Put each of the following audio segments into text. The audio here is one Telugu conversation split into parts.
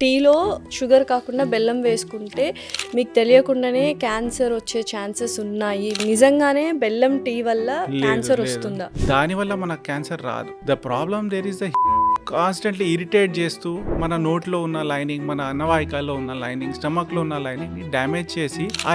టీలో షుగర్ కాకుండా బెల్లం వేసుకుంటే మీకు తెలియకుండానే క్యాన్సర్ వచ్చే ఛాన్సెస్ ఉన్నాయి. నిజంగానే బెల్లం టీ వల్ల క్యాన్సర్ వస్తుందా? దానివల్ల మనకు క్యాన్సర్ రాదు. The problem there is the constantly irritate చేస్తూ మన నోట్లో ఉన్న లైనింగ్, మన అన్నవాహికల్లో ఉన్న లైనింగ్, స్టమక్లో ఉన్న లైనింగ్ ని డ్యామేజ్ చేసి ఆ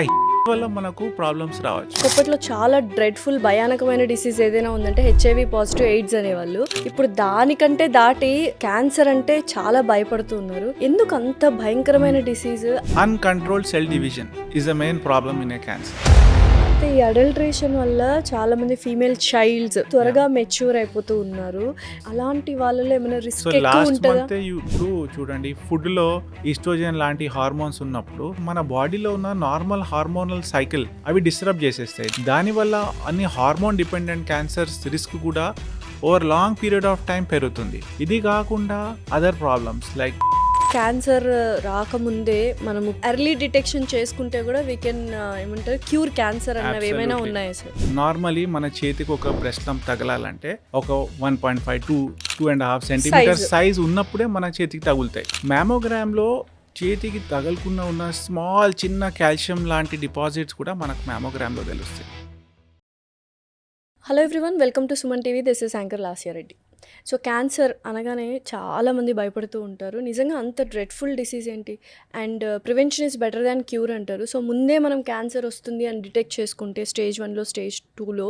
వల్ల మనకు ప్రాబ్లమ్స్ రావచ్చు. ఒకప్పట్లో చాలా డ్రెడ్ఫుల్ భయానకమైన డిసీజ్ ఏదైనా ఉందంటే హెచ్ఐవి పాజిటివ్, ఎయిడ్స్ అనేవాళ్ళు. ఇప్పుడు దానికంటే దాటి క్యాన్సర్ అంటే చాలా భయపడుతున్నారు. ఎందుకు అంత భయంకరమైన disease? Uncontrolled cell division is the main problem in a cancer. ఈ అడల్ట్రేషన్ వల్ల చాలా మంది ఫీమేల్ చైల్డ్స్ త్వరగా మెచ్యూర్ అయిపోతూ ఉన్నారు. అలాంటి వాళ్ళలో ఏమైనా రిస్క్ ఎక్కువ ఉంటుందా? ఇప్పుడు చూడండి, ఫుడ్ లో ఈస్ట్రోజన్ లాంటి హార్మోన్స్ ఉన్నప్పుడు మన బాడీలో ఉన్న నార్మల్ హార్మోనల్ సైకిల్ అవి డిస్టర్బ్ చేసేస్తాయి. దానివల్ల అన్ని హార్మోన్ డిపెండెంట్ క్యాన్సర్స్ రిస్క్ కూడా over long period of time పెరుగుతుంది. ఇది కాకుండా అదర్ ప్రాబ్లమ్స్ లైక్ క్యాన్సర్ రాకముందే మనము ఎర్లీ డిటెక్షన్ చేసుకుంటే కూడా వీ కెన్ ఏమంటారు క్యూర్ క్యాన్సర్ అన్నవి ఏమైనా ఉన్నాయా సార్? నార్మలీ మన చేతికి ఒక బ్రెస్ట్ లంప్ తగలాలంటే ఒక 1.5 to 2.5 సెంటీమీటర్ సైజ్ ఉన్నప్పుడే మన చేతికి తగులుతాయి. మ్యామోగ్రామ్ లో చేతికి తగలకుండా ఉన్న స్మాల్ చిన్న కాల్షియం లాంటి డిపాజిట్స్ కూడా మనకు మ్యామోగ్రామ్ లో తెలుస్తాయి. Hello everyone, welcome to Suman TV. This is anchor Lasya Reddy. So cancer అనగానే చాలామంది భయపడుతూ ఉంటారు. నిజంగా అంత డ్రెడ్ఫుల్ డిసీజ్ ఏంటి? And prevention is better than cure అంటారు. సో ముందే మనం క్యాన్సర్ వస్తుంది అని డిటెక్ట్ చేసుకుంటే స్టేజ్ 1లో స్టేజ్ 2లో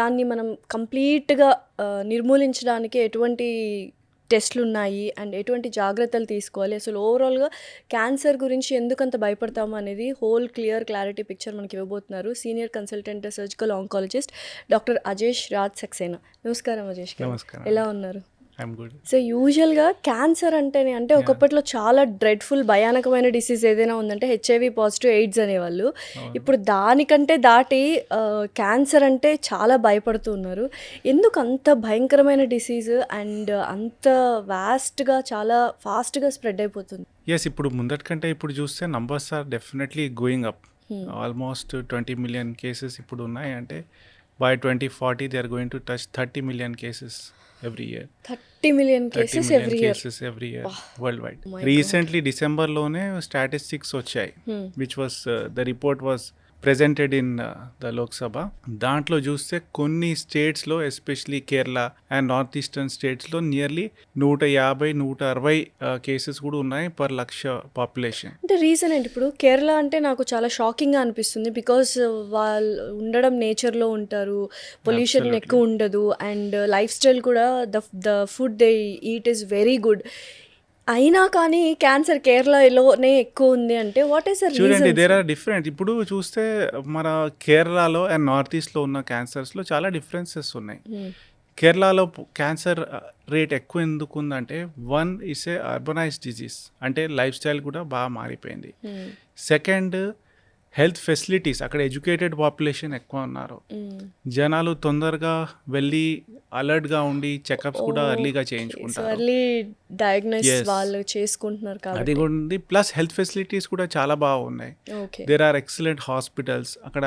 దాన్ని మనం కంప్లీట్గా నిర్మూలించడానికి ఎటువంటి టెస్ట్లు ఉన్నాయి అండ్ ఎటువంటి జాగ్రత్తలు తీసుకోవాలి, అసలు ఓవరాల్గా క్యాన్సర్ గురించి ఎందుకంత భయపడతాము అనేది హోల్ క్లారిటీ పిక్చర్ మనకి ఇవ్వబోతున్నారు senior consultant surgical oncologist doctor Ajesh Raj Saxena. నమస్కారం అజేష్ గారు, ఎలా ఉన్నారు? సో యూజువల్గా క్యాన్సర్ అంటేనే అంటే ఒకప్పట్లో చాలా డ్రెడ్ఫుల్ భయానకమైన డిసీజ్ ఏదైనా ఉందంటే హెచ్ఐవి పాజిటివ్, ఎయిడ్స్ అనేవాళ్ళు. ఇప్పుడు దానికంటే దాటి క్యాన్సర్ అంటే చాలా భయపడుతున్నారు. ఎందుకు అంత భయంకరమైన డిసీజ్ అండ్ అంత వాస్ట్గా చాలా ఫాస్ట్గా స్ప్రెడ్ అయిపోతుంది? ఇప్పుడు ముందటి కంటే ఇప్పుడు చూస్తే numbers are definitely going up. Almost 20 million cases ఇప్పుడు ఉన్నాయి. అంటే by 2040 they are going to touch 30 million cases every year. 30 million cases every year worldwide. Recently December lone statistics వచ్చాయి, which was the report was presented in the Lok Sabha. దాంట్లో చూస్తే కొన్ని స్టేట్స్లో especially Kerala and north eastern స్టేట్స్లో నియర్లీ 150-160 కేసెస్ కూడా ఉన్నాయి పర్ లక్ష పాపులేషన్. అంటే రీజన్ ఏంటి? ఇప్పుడు కేరళ అంటే నాకు చాలా షాకింగ్గా అనిపిస్తుంది. బికాస్ వాళ్ళు ఉండడం నేచర్లో ఉంటారు, పొల్యూషన్ ఎక్కువ ఉండదు అండ్ లైఫ్ స్టైల్ కూడా the food they eat is very good. అయినా కానీ క్యాన్సర్ కేరళలోనే ఎక్కువ ఉంది అంటే వాట్ ఈస్ ద రీజన్? చూడండి, దేర్ ఆర్ డిఫరెంట్. ఇప్పుడు చూస్తే మన కేరళలో అండ్ నార్త్ ఈస్ట్లో ఉన్న క్యాన్సర్స్లో చాలా డిఫరెన్సెస్ ఉన్నాయి. కేరళలో క్యాన్సర్ రేట్ ఎక్కువ ఎందుకు ఉందంటే, one is a urbanised disease, అంటే లైఫ్ స్టైల్ కూడా బాగా మారిపోయింది. సెకండ్, హెల్త్ ఫెసిలిటీస్, అక్కడ ఎడ్యుకేటెడ్ పాపులేషన్ ఎక్కువ ఉన్నారు. జనాలు తొందరగా వెళ్ళి అలర్ట్గా ఉండి చెకప్స్ కూడా ఎర్లీగా చేయించుకుంటారు. అది కూడా ఉంది. ప్లస్ హెల్త్ ఫెసిలిటీస్ కూడా చాలా బాగున్నాయి. దేర్ ఆర్ ఎక్సలెంట్ హాస్పిటల్స్, అక్కడ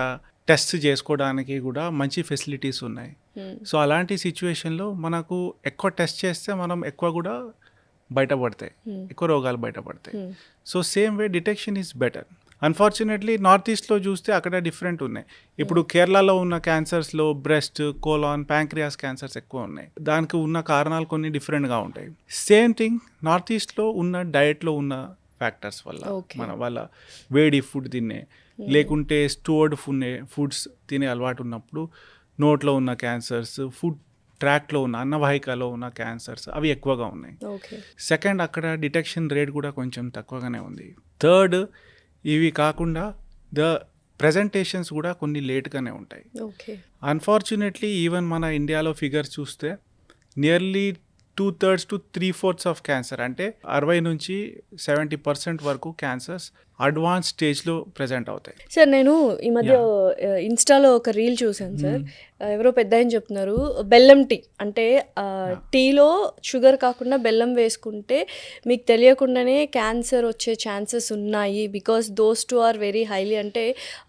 టెస్ట్ చేసుకోవడానికి కూడా మంచి ఫెసిలిటీస్ ఉన్నాయి. సో అలాంటి సిచ్యువేషన్లో మనకు ఎక్కువ టెస్ట్ చేస్తే మనం ఎక్కువ కూడా బయటపడతాయి, ఎక్కువ రోగాలు బయటపడతాయి. So same way detection is better. Unfortunately north ఈస్ట్లో చూస్తే అక్కడ డిఫరెంట్ ఉన్నాయి. ఇప్పుడు కేరళలో ఉన్న క్యాన్సర్స్లో బ్రెస్ట్, కోలాన్, ప్యాంక్రియాస్ క్యాన్సర్స్ ఎక్కువ ఉన్నాయి. దానికి ఉన్న కారణాలు కొన్ని డిఫరెంట్గా ఉంటాయి. సేమ్ థింగ్ నార్త్ ఈస్ట్లో ఉన్న డయట్లో ఉన్న ఫ్యాక్టర్స్ వల్ల, మన వాళ్ళ వేడి ఫుడ్ తినే లేకుంటే స్టోర్డ్ ఫుడ్స్ తినే అలవాటు ఉన్నప్పుడు నోట్లో ఉన్న క్యాన్సర్స్, ఫుడ్ ట్రాక్లో ఉన్న అన్నవాహికలో ఉన్న క్యాన్సర్స్ అవి ఎక్కువగా ఉన్నాయి. సెకండ్, అక్కడ డిటెక్షన్ రేట్ కూడా కొంచెం తక్కువగానే ఉంది. థర్డ్, ఇవి కాకుండా ద ప్రజెంటేషన్స్ కూడా కొన్ని లేట్గానే ఉంటాయి. అన్ఫార్చునేట్లీ ఈవెన్ మన ఇండియాలో ఫిగర్స్ చూస్తే నియర్లీ 2/3 to 3/4 ఆఫ్ క్యాన్సర్, అంటే 60 నుంచి 70% వరకు క్యాన్సర్స్ అడ్వాన్స్ స్టేజ్లో ప్రజెంట్ అవుతాయి. సార్ నేను ఈ మధ్య ఇన్స్టాలో ఒక రీల్ చూశాను సార్. ఎవరో పెద్ద ఆయన చెప్తున్నారు బెల్లం టీ అంటే టీలో షుగర్ కాకుండా బెల్లం వేసుకుంటే మీకు తెలియకుండానే క్యాన్సర్ వచ్చే ఛాన్సెస్ ఉన్నాయి because those two are very highly, అంటే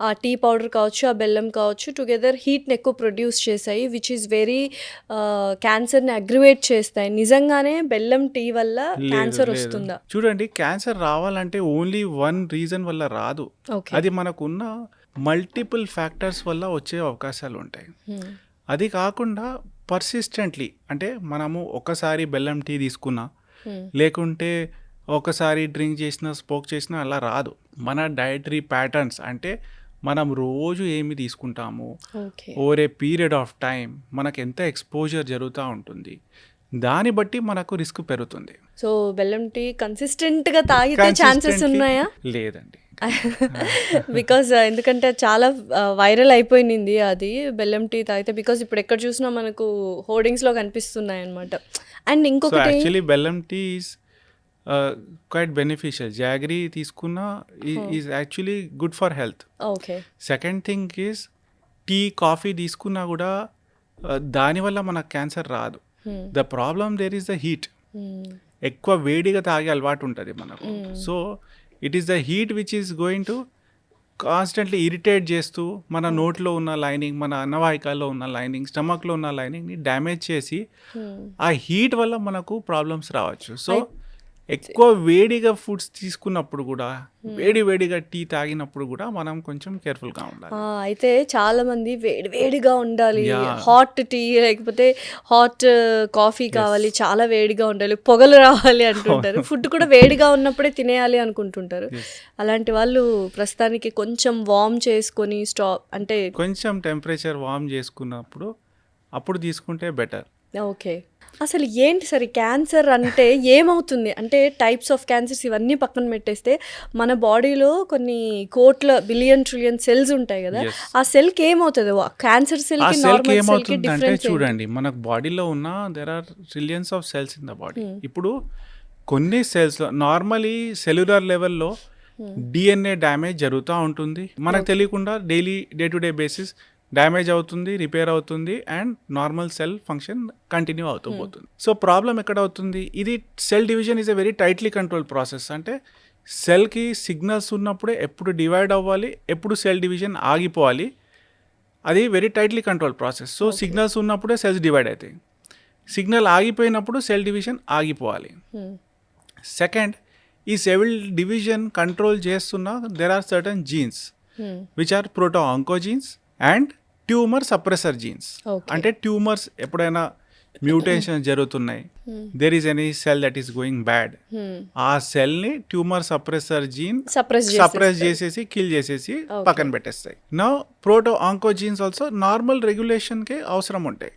ఆ టీ పౌడర్ కావచ్చు ఆ బెల్లం కావచ్చు టుగెదర్ హీట్ని ఎక్కువ ప్రొడ్యూస్ చేస్తాయి విచ్ ఈస్ వెరీ క్యాన్సర్ని అగ్రివేట్ చేస్తాయి. నిజంగానే బెల్లం టీ వల్ల క్యాన్సర్ వస్తుందా? చూడండి, క్యాన్సర్ రావాలంటే ఓన్లీ వన్ రీజన్ వల్ల రాదు. అది మనకున్న మల్టిపుల్ ఫ్యాక్టర్స్ వల్ల వచ్చే అవకాశాలు ఉంటాయి. అది కాకుండా పర్సిస్టెంట్లీ అంటే మనము ఒకసారి బెల్లం టీ తీసుకున్నా లేకుంటే ఒకసారి డ్రింక్ చేసినా స్మోక్ చేసినా అలా రాదు. మన డైటరీ ప్యాటర్న్స్ అంటే మనం రోజు ఏమి తీసుకుంటాము, over a period of time మనకు ఎంత ఎక్స్పోజర్ జరుగుతూ ఉంటుంది, దాన్ని బట్టి మనకు రిస్క్ పెరుగుతుంది. సో బెల్లం టీ కన్సిస్టెంట్గా తాగితే ఛాన్సెస్ ఉన్నాయా? లేదండి. బికాజ్ ఎందుకంటే చాలా వైరల్ అయిపోయింది అది బెల్లం టీ తాగితే, బికాజ్ ఇప్పుడు ఎక్కడ చూసినా మనకు హోర్డింగ్స్లో కనిపిస్తున్నాయి అనమాట. అండ్ ఇంకొకటి యాక్చువల్లీ బెల్లం tea is quite beneficial. Jaggery తీసుకున్నా is actually good for health. Okay. Second thing is tea coffee తీసుకున్నా కూడా దానివల్ల మనకు క్యాన్సర్ రాదు. The problem there is the heat. ఎక్కువ వేడిగా తాగే అలవాటు ఉంటుంది మనకు. So it is the heat which is going to constantly irritate చేస్తూ మన నోట్లో ఉన్న లైనింగ్, మన అన్నవాహికల్లో ఉన్న లైనింగ్, స్టమక్లో ఉన్న లైనింగ్ని డ్యామేజ్ చేసి ఆ హీట్ వల్ల మనకు ప్రాబ్లమ్స్ రావచ్చు. సో ఎక్కువ వేడిగా ఫుడ్స్ తీసుకున్నప్పుడు కూడా వేడిగా టీ తాగినప్పుడు కూడా మనం కొంచెం కేర్ఫుల్గా ఉండాలి. అయితే చాలా మంది వేడిగా ఉండాలి, హాట్ టీ లేకపోతే హాట్ కాఫీ కావాలి, చాలా వేడిగా ఉండాలి, పొగలు రావాలి అంటుంటారు. ఫుడ్ కూడా వేడిగా ఉన్నప్పుడే తినేయాలి అనుకుంటుంటారు. అలాంటి వాళ్ళు ప్రస్తుతానికి కొంచెం వార్మ్ చేసుకొని అంటే కొంచెం టెంపరేచర్ వార్మ్ చేసుకున్నప్పుడు అప్పుడు తీసుకుంటే బెటర్. ఓకే. అసలు ఏంటి సరే క్యాన్సర్ అంటే ఏమవుతుంది అంటే టైప్స్ ఆఫ్ క్యాన్సర్స్ ఇవన్నీ పక్కన పెట్టేస్తే మన బాడీలో కొన్ని కోట్ల బిలియన్ ట్రిలియన్ సెల్స్ ఉంటాయి కదా, ఆ సెల్కి ఏమవుతుంది? క్యాన్సర్ సెల్కి నార్మల్ సెల్కి డిఫరెన్స్ చూడండి, మనకు బాడీలో ఉన్న there are trillions of cells in the body. ఇప్పుడు కొన్ని సెల్స్లో నార్మలీ సెల్యులర్ లెవెల్లో డిఎన్ఏ డ్యామేజ్ జరుగుతూ ఉంటుంది, మనకు తెలియకుండా day to day basis damage అవుతుంది, రిపేర్ అవుతుంది, and normal cell function continue అవుతూ పోతుంది. సో ప్రాబ్లం ఎక్కడ అవుతుంది? ఇది cell division is a very tightly control process. అంటే సెల్కి సిగ్నల్స్ ఉన్నప్పుడే ఎప్పుడు డివైడ్ అవ్వాలి, ఎప్పుడు సెల్ డివిజన్ ఆగిపోవాలి, అది very tightly control process. So signals ఉన్నప్పుడే సెల్స్ డివైడ్ అవుతాయి, సిగ్నల్ ఆగిపోయినప్పుడు సెల్ డివిజన్ ఆగిపోవాలి. సెకండ్, ఈ సెల్ డివిజన్ కంట్రోల్ చేస్తున్న there are certain genes which are proto oncogenes and tumour suppressor genes. అంటే ట్యూమర్స్ ఎప్పుడైనా మ్యూటేషన్ జరుగుతున్నాయి, there is any cell that is going bad, ఆ సెల్ని ట్యూమర్ సప్రెసర్ జీన్ సప్రెస్ చేసేసి కిల్ చేసేసి పక్కన పెట్టేస్తాయి. Now proto oncogenes also normal రెగ్యులేషన్కి అవసరం ఉంటాయి.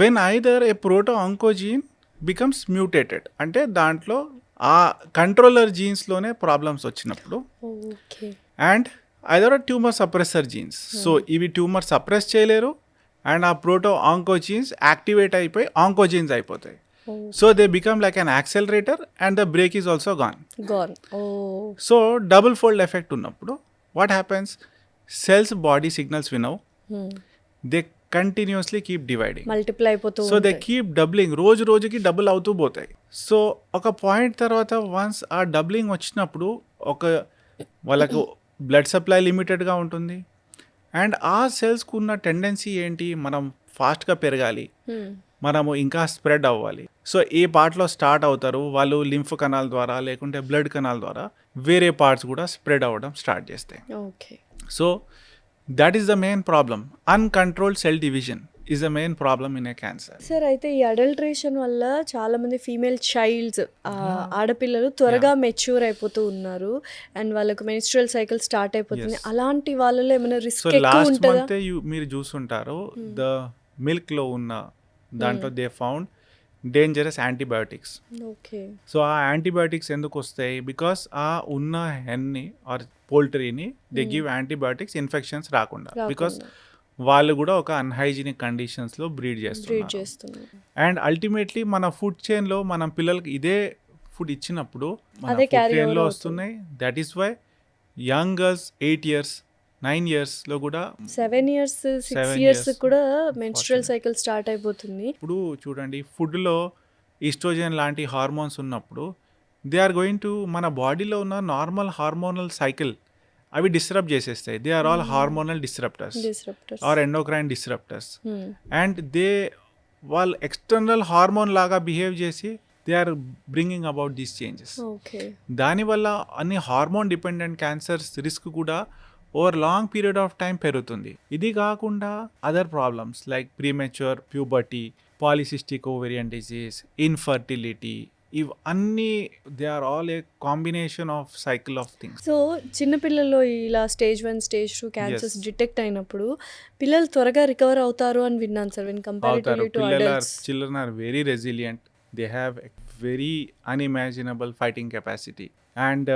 When either a proto oncogene becomes mutated అంటే దాంట్లో ఆ కంట్రోలర్ జీన్స్లోనే ప్రాబ్లమ్స్ వచ్చినప్పుడు, and either tumour suppressor genes. So ఇవి ట్యూమర్ సప్రెస్ చేయలేరు అండ్ ఆ ప్రోటో ఆంకోజీన్స్ యాక్టివేట్ అయిపోయి ఆంకోజీన్స్ అయిపోతాయి. So they become like an accelerator and the brake is also gone. So double fold effect ఉన్నప్పుడు what happens, cells body signals వినవు, they continuously keep dividing, multiply అయిపోతూ, సో దే కీప్ డబ్లింగ్, రోజుకి డబుల్ అవుతూ పోతాయి. సో ఒక పాయింట్ తర్వాత వన్స్ ఆ డబ్లింగ్ వచ్చినప్పుడు వాళ్ళకు బ్లడ్ సప్లై లిమిటెడ్గా ఉంటుంది అండ్ ఆ సెల్స్కు ఉన్న టెండెన్సీ ఏంటి, మనం ఫాస్ట్గా పెరగాలి, మనము ఇంకా స్ప్రెడ్ అవ్వాలి. సో ఏ పార్ట్లో స్టార్ట్ అవుతారు వాళ్ళు లింఫ్ కణాల ద్వారా లేకుంటే బ్లడ్ కణాల ద్వారా వేరే పార్ట్స్ కూడా స్ప్రెడ్ అవ్వడం స్టార్ట్ చేస్తాయి. So that is the main problem. Uncontrolled cell division is the main problem in a cancer. Sir అయితే ఈ అడల్ట్రేషన్ వల్ల చాలా మంది ఫీమేల్ చైల్డ్స్ ఆడపిల్లలు త్వరగా మెచ్యూర్ అయిపోతూ ఉన్నారు అండ్ వాళ్ళకు మెన్స్ట్రువల్ సైకిల్ స్టార్ట్ అయిపోతుంది. అలాంటి వాళ్ళలో ఏమైనా రిస్క్ ఎక్కువ ఉంటుందా? మీరు చూసుంటారు ద మిల్క్ లో ఉన్న దాంట్లో they found dangerous antibiotics. So ఆ యాంటీబయాటిక్స్ ఎందుకు వస్తాయి? బికాస్ ఆ ఉన్న హెన్ని ఆర్ పోల్ట్రీని దే గివ్ యాంటీబయాటిక్స్ ఇన్ఫెక్షన్స్ రాకుండా, బికాస్ వాళ్ళు కూడా ఒక అన్హైజీనిక్ కండిషన్స్లో బ్రీడ్ చేస్తున్నారు. అండ్ అల్టిమేట్లీ మన ఫుడ్ చైన్లో మనం పిల్లలకి ఇదే ఫుడ్ ఇచ్చినప్పుడు మన ఫుడ్ చైన్లో వస్తున్నాయి. That is why young girls 8 years 9 ఇయర్స్లో కూడా 7 ఇయర్స్ 6 7 ఇయర్స్ years కూడా మెన్స్ట్రల్ సైకిల్ స్టార్ట్ అయిపోతుంది. ఇప్పుడు చూడండి ఫుడ్లో ఈస్ట్రోజన్ లాంటి హార్మోన్స్ ఉన్నప్పుడు దే ఆర్ గోయింగ్ టు మన బాడీలో ఉన్న నార్మల్ హార్మోనల్ సైకిల్ అవి డిస్టర్బ్ చేసేస్తాయి. They are all hormonal disrupters disrupters. Or endocrine disrupters and వాళ్ళు ఎక్స్టర్నల్ హార్మోన్ లాగా బిహేవ్ చేసి they are bringing about these changes. Okay. దానివల్ల అన్ని హార్మోన్ డిపెండెంట్ క్యాన్సర్స్ రిస్క్ కూడా over long period of time పెరుగుతుంది. ఇది కాకుండా other problems like premature puberty, polycystic ovarian disease, infertility, ఇవన్నీ they are all a combination of cycle of things. So చిన్నపిల్లల్లో ఇలా స్టేజ్ 1 స్టేజ్ 2 క్యాన్సర్స్ డిటెక్ట్ అయినప్పుడు పిల్లలు త్వరగా రికవర్ అవుతారు అని విన్నాను sir. When comparatively to adults. Children are very resilient. They have a very unimaginable fighting capacity. And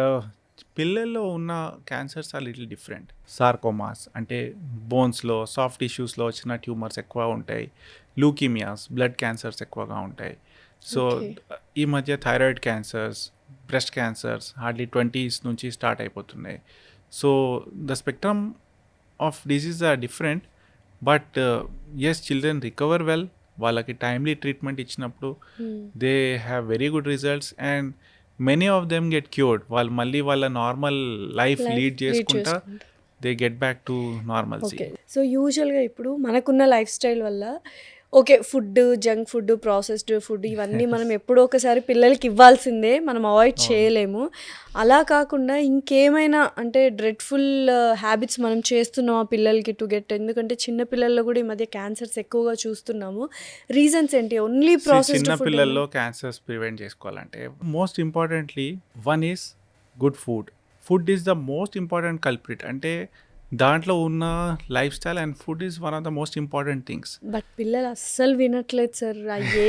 పిల్లల్లో ఉన్న cancers are little different. Sarcomas అంటే బోన్స్లో సాఫ్ట్ టిష్యూస్లో వచ్చిన ట్యూమర్స్ ఎక్కువ ఉంటాయి. లూకీమియాస్ బ్లడ్ క్యాన్సర్స్ ఎక్కువగా ఉంటాయి. సో ఈ మధ్య thyroid cancers, breast cancers hardly 20s నుంచి స్టార్ట్ అయిపోతున్నాయి. So the spectrum of disease are different. But yes, children recover well. వాళ్ళకి టైమ్లీ ట్రీట్మెంట్ ఇచ్చినప్పుడు they have very good results and many of them get cured. వాళ్ళు మళ్ళీ వాళ్ళ నార్మల్ లైఫ్ లీడ్ చేసుకుంటా they get back to normalcy. Okay. So యూజువల్గా ఇప్పుడు మనకున్న లైఫ్ స్టైల్ వల్ల okay food, junk food, processed food ఇవన్నీ మనం ఎప్పుడో ఒకసారి పిల్లలకి ఇవ్వాల్సిందే, మనం అవాయిడ్ చేయలేము. అలా కాకుండా ఇంకేమైనా అంటే డ్రెడ్ఫుల్ హ్యాబిట్స్ మనం చేస్తున్నామా పిల్లలకి టు గెట్, ఎందుకంటే చిన్న పిల్లల్లో కూడా ఈ మధ్య క్యాన్సర్స్ ఎక్కువగా చూస్తున్నాము. రీజన్స్ ఏంటి? ఓన్లీ ప్రాసెస్డ్ చిన్న ఫుడ్? పిల్లల్లో క్యాన్సర్స్ ప్రివెంట్ చేసుకోవాలంటే most importantly one is good food. Food is the most important culprit. అంటే దాంట్లో ఉన్న life style and food is one of the most important things. But పిల్లలు అస్సలు వినట్లేదు సార్.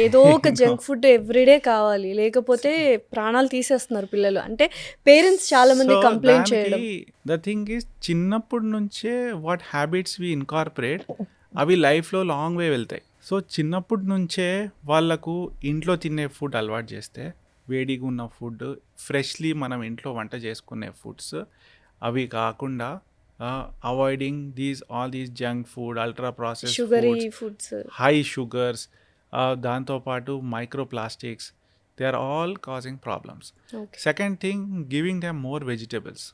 ఏదో ఒక జంక్ ఫుడ్ ఎవ్రీడే కావాలి, లేకపోతే ప్రాణాలు తీసేస్తున్నారు పిల్లలు. అంటే పేరెంట్స్ చాలా మంది కంప్లైంట్ చేయడం. ద థింగ్ ఈజ్ చిన్నప్పటి నుంచే వాట్ హ్యాబిట్స్ వి ఇన్కార్పొరేట్ అవి లైఫ్లో లాంగ్ వే వెళ్తాయి. సో చిన్నప్పటి నుంచే వాళ్ళకు ఇంట్లో తినే ఫుడ్ అలవాటు చేస్తే, వేడిగా ఉన్న ఫుడ్, ఫ్రెష్లీ మనం ఇంట్లో వంట చేసుకునే ఫుడ్స్, అవి కాకుండా avoiding all these junk food, ultra process sugary foods, high sugars, దాంతోపాటు micro plastics, they are all causing problems. Second thing, giving them more vegetables.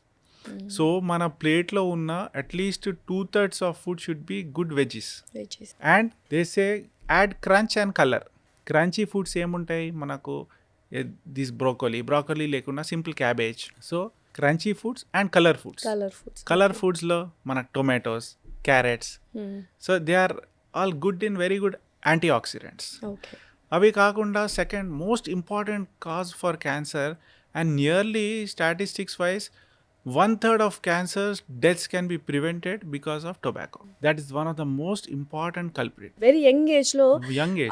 So మన ప్లేట్లో ఉన్న at least 2/3 of food should be good veggies. And they say add crunch and colour. Crunchy foods ఏముంటాయి మనకు? దిస్ బ్రోకలీ లేకుండా simple cabbage. So crunchy foods and colour ఫుడ్స్లో మనకు tomatoes, carrots. So they are all good in very good antioxidants. అవి కాకుండా second most important cause for cancer and nearly statistics wise 1/3 of cancers deaths can be prevented because of tobacco. That is one of the most important culprit. Very young ఏజ్లో